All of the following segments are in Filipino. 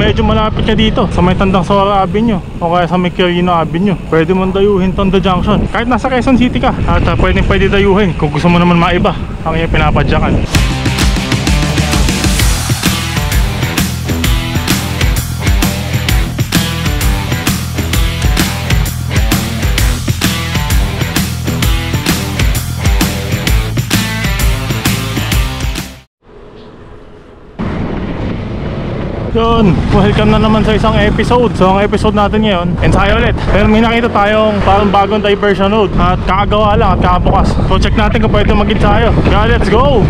medyo malapit ka dito sa may Tandang Sora Avenue o kaya sa may Quirino Avenue, pwede mong dayuhin Tondo Junction. Kahit nasa Quezon City ka, at pwede dayuhin kung gusto mo naman maiba ang iyong pinapadyakan. Yun, welcome na naman sa isang episode. So ang episode natin ngayon, ensayo ulit. Pero may nakita tayong parang bagong diversion road at kakagawa lang at kakabukas. So check natin kung pwede mag-ensayo. Kaya let's go!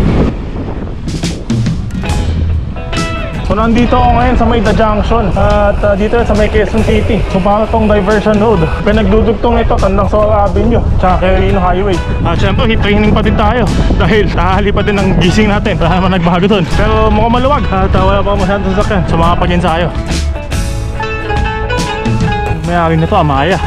So nandito ako ngayon sa may The Junction at dito sa may Quezon City. So para tong diversion road, pinagdudugtong ito Tandang Sora Avenue tsaka Quirino Highway. At syempre hit training pa din tayo dahil tahali pa din ang gising natin. Wala naman nagbago dun, pero mukhang maluwag at wala pa masyadong sasakyan. So makapag-ensayo. May-ari nito Amaya,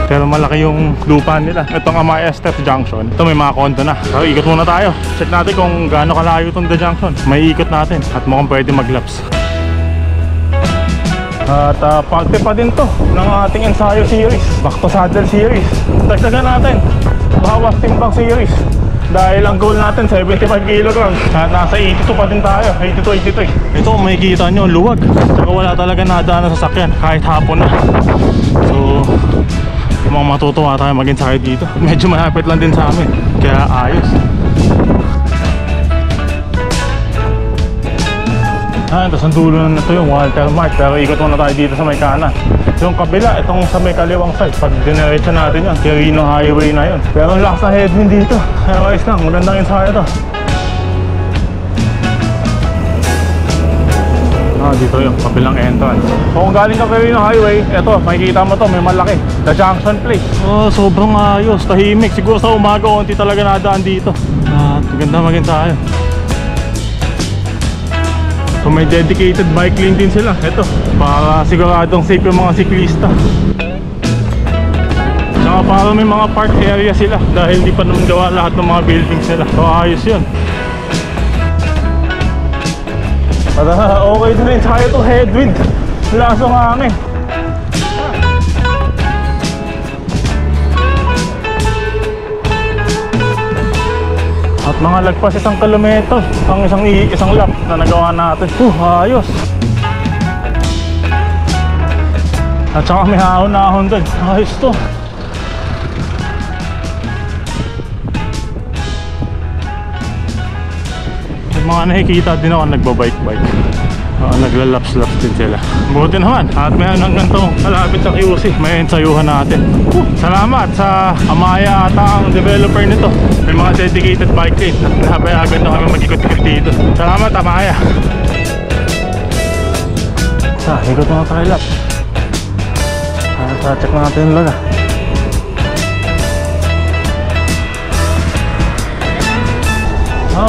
pero malaki yung lupa nila. Itong Amaya Step Junction, ito may mga kondo na. So ikot muna tayo, check natin kung gaano kalayo itong The Junction. May ikot natin at mukhang pwede mag-laps. At parte pa din to ng ating ensayo series, Back to Saddle series. Dagdagan natin bawas timbang series dahil ang goal natin 75 kg at nasa 82 pa din tayo, 82-83. Ito kung makikita nyo, luwag, saka wala talaga nadaan na sasakyan kahit hapon na. So mukhang matutuwa tayo mag-ensayo dito. Medyo malapit lang din sa amin, kaya ayos. Tapos ang dulo na ito yung Walter Mart, pero ikot muna tayo dito sa may kanan. Yung kabila, itong sa may kaliwang side, pag dinerecha natin yan, Quirino Highway na yun. Pero ang lakas na headwind dito. Ayos lang, magandang ensayo ito. Dito yung kabilang entrance. Kung galing ka Quirino Highway, eto, makikita mo to, may malaki The Junction Place. Sobrang ayos, tahimik. Siguro sa umaga, konti talaga nadaan dito. Ganda mag-ensayo. So may dedicated bike lane din sila. Eto, para siguradong safe yung mga siklista. Saka para may mga park area sila dahil di pa naman gawa lahat ng mga buildings nila. So ayos yun. Okay din na ensayo to headwind. Lakas ng hangin. At mga lagpas 1 kilometro ang isang lap na nagawa natin. Ayos. At saka may hahon-ahon doon. Ayos to. Yung mga nakikita din ako nagbabike-bike. Naglalaps-laps din sila. Buti naman. At mayroon hanggang to malapit sa QC. May ensayuhan natin. Salamat sa Amaya ata ang developer nito. May mga dedicated bike lane at nahabayagan na kami mag-ikot-ikot dito. Salamat Amaya. Ikot mga tayo lap. Check natin yung laga.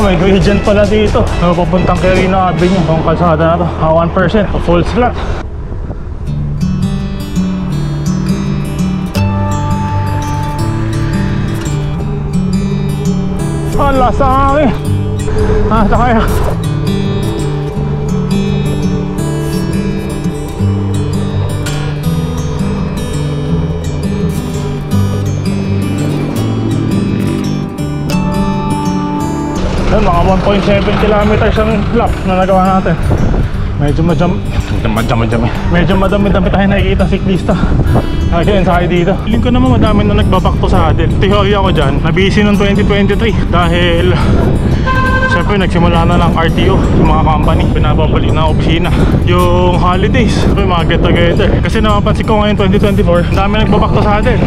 May gradient pala dito. Papuntang Quirino Avenue. Itong kalsada na to, 1% full slot. Lasa kami. Kaya mga 1.7 kilometers ang lap na nagawa natin. Medyo madami tayo nakikita siklista. Nag-ensayo dito. Feeling ko naman madami na nagbaback to sa saddle. Teorya ko dyan, nabisi noong 2023 dahil syempre nagsimula na ng RTO yung mga company, pinapabalik na opisina yung holidays, yung mga get together. Kasi napapansin ko ngayon 2024, ang dami nagbaback to sa saddle.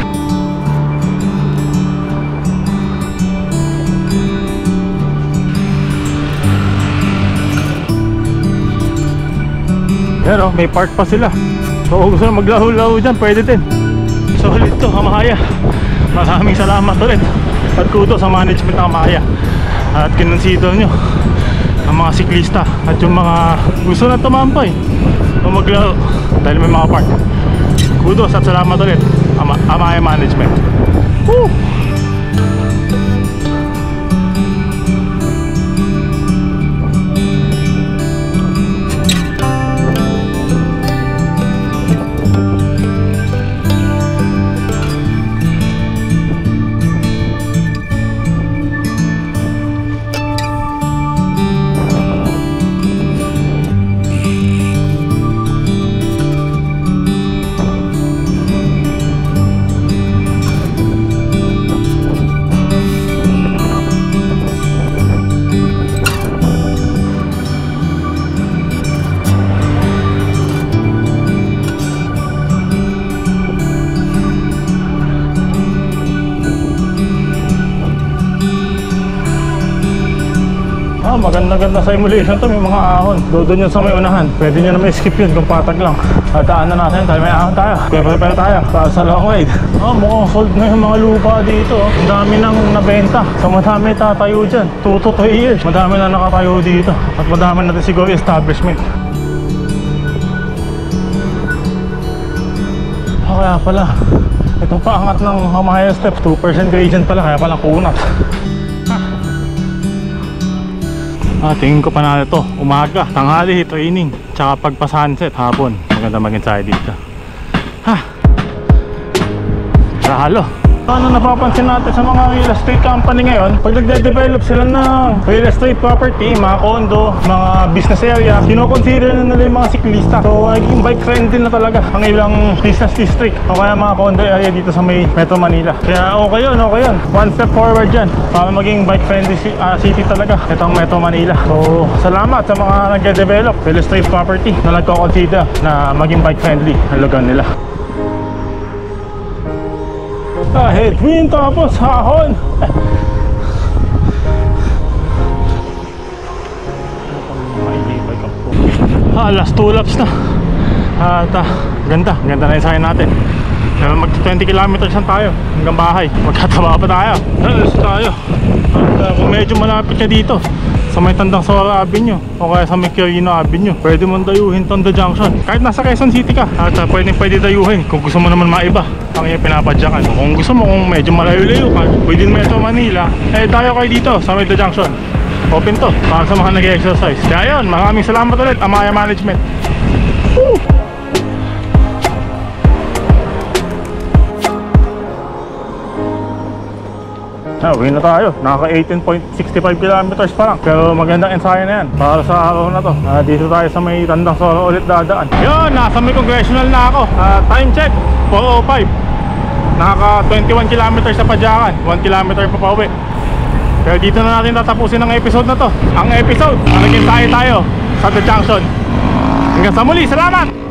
Yan o, may park pa sila. So kung gusto na maglaho-laho dyan, pwede din. So ulit to, Amaya. Maraming salamat ulit. At kudos sa management ng Amaya. At kinonsider nyo ang mga siklista at yung mga gusto na tumampay o maglaro dahil may mga park. Kudos at salamat ulit Amaya management. Woo! Maganda-ganda sa emulation to, may mga ahon. Doon yun sa may unahan. Pwede nyo naman skip yun kung patag lang. At daanan natin dahil may ahon tayo. Prepare tayo para sa long ride. Mukhang sold na yung mga lupa dito. Ang dami nang nabenta. So madami tatayo dyan. 2 to 3 years. Madami na nakatayo dito. At madami natin siguro establishment. Kaya pala itong paangat ng Hamaya steps 2% gradient pala, kaya pala kunat. Tingin ko pa na ito, umaga, tanghali, training, tsaka pagpa sunset, hapon. Maganda mag-ensayo dito. Halo. Ano napapansin natin sa mga real estate company ngayon, pag nagde-develop sila ng real estate property, mga condo, mga business area, kinoconsider na nila yung mga siklista. So, naging bike friendly na talaga ang ilang business district o kaya mga condo area dito sa may Metro Manila. Kaya okay yun. One step forward dyan para maging bike friendly city talaga itong Metro Manila. So, salamat sa mga nagde-develop real estate property na nagko-consider na maging bike friendly ang lugar nila. Headwind tapos hahon. Last 2 laps na. At ganda na ensayo natin. Mag 20 kilometers lang tayo hanggang bahay. Magkataba pa tayo. Alas tayo. At kung medyo malapit ka dito sa may Tandang Sora Avenue o kaya sa may Quirino Avenue, pwede mong dayuhin Tondo Junction. Kahit nasa Quezon City ka, at pwede dayuhin kung gusto mo naman maiba ang iyong pinapadyakan. Kung gusto mo, kung medyo malayo-layo ka within Metro Manila, tayo kayo dito sa Metro Junction. Open to para sa mga nag-exercise. Kaya yun, maraming salamat ulit Amaya Management. Woo! Uwi na tayo, naka 18.65 kilometers pa lang. Pero magandang ensayo na yan para sa araw na to. Dito tayo sa may Tandang Sora ulit dadaan. Yun, nasa may congressional na ako. Time check, 4:05. Naka 21 kilometers sa padyakan, 1 kilometer pa pauwi. Pero dito na natin tatapusin ang episode na to. Ang episode, nag-ensayo tayo sa The Junction. Hanggang sa muli, salamat!